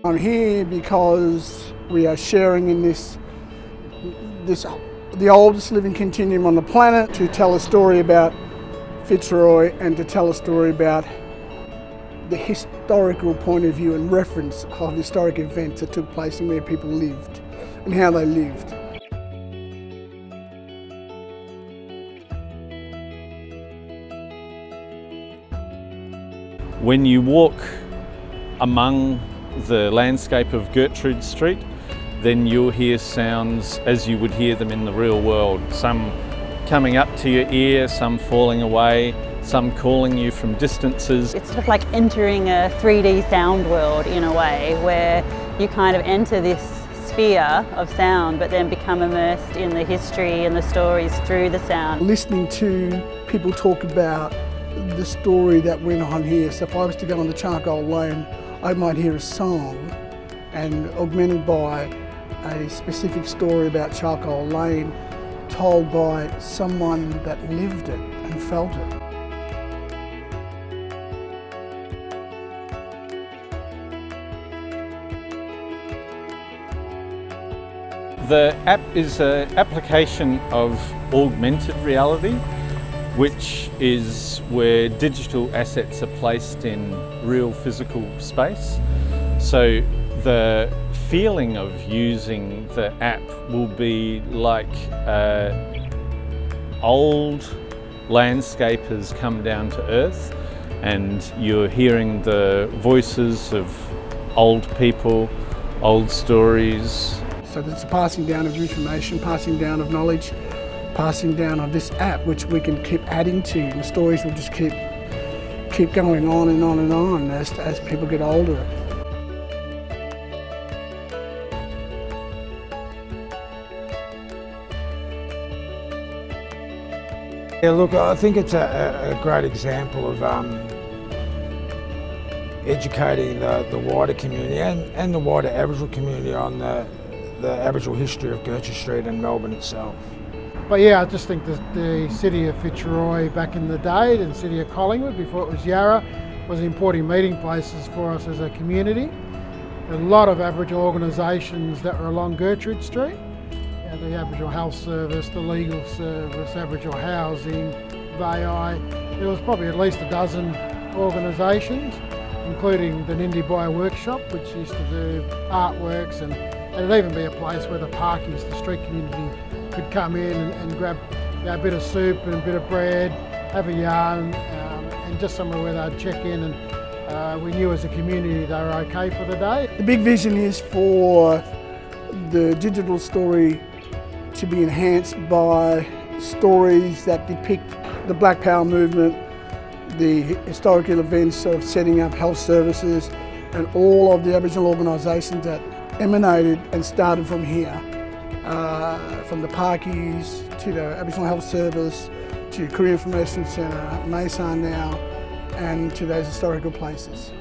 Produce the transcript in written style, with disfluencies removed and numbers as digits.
I'm here because we are sharing in the oldest living continuum on the planet, to tell a story about Fitzroy and to tell a story about the historical point of view and reference of historic events that took place and where people lived and how they lived. When you walk among the landscape of Gertrude Street, then you'll hear sounds as you would hear them in the real world. Some coming up to your ear, some falling away, some calling you from distances. It's sort of like entering a 3D sound world in a way, where you kind of enter this sphere of sound but then become immersed in the history and the stories through the sound. Listening to people talk about the story that went on here. So if I was to go on the Charcoal Lane, I might hear a song and augmented by a specific story about Charcoal Lane told by someone that lived it and felt it. The app is an application of augmented reality, which is where digital assets are placed in real physical space. So the feeling of using the app will be like old landscape has come down to earth, and you're hearing the voices of old people, old stories. So there's a passing down of information, passing down of knowledge, passing down of this app, which we can keep adding to, and the stories will just keep going on and on and on as people get older. Yeah, look, I think it's a great example of educating the wider community and the wider Aboriginal community on the Aboriginal history of Gertrude Street and Melbourne itself. But yeah, I just think the city of Fitzroy back in the day, and the city of Collingwood before it was Yarra, was important meeting places for us as a community. A lot of Aboriginal organisations that were along Gertrude Street. The Aboriginal Health Service, the Legal Service, Aboriginal Housing, VAI. There was probably at least a dozen organisations, including the Nindibaya Workshop, which used to do artworks, and it'd even be a place where the parkies, the street community, could come in and grab a bit of soup and a bit of bread, have a yarn, and just somewhere where they'd check in, and we knew as a community they were okay for the day. The big vision is for the digital story to be enhanced by stories that depict the Black Power movement, the historical events of setting up health services, and all of the Aboriginal organisations that emanated and started from here, from the parkies to the Aboriginal Health Service to Career Information Centre, Mason now, and to those historical places.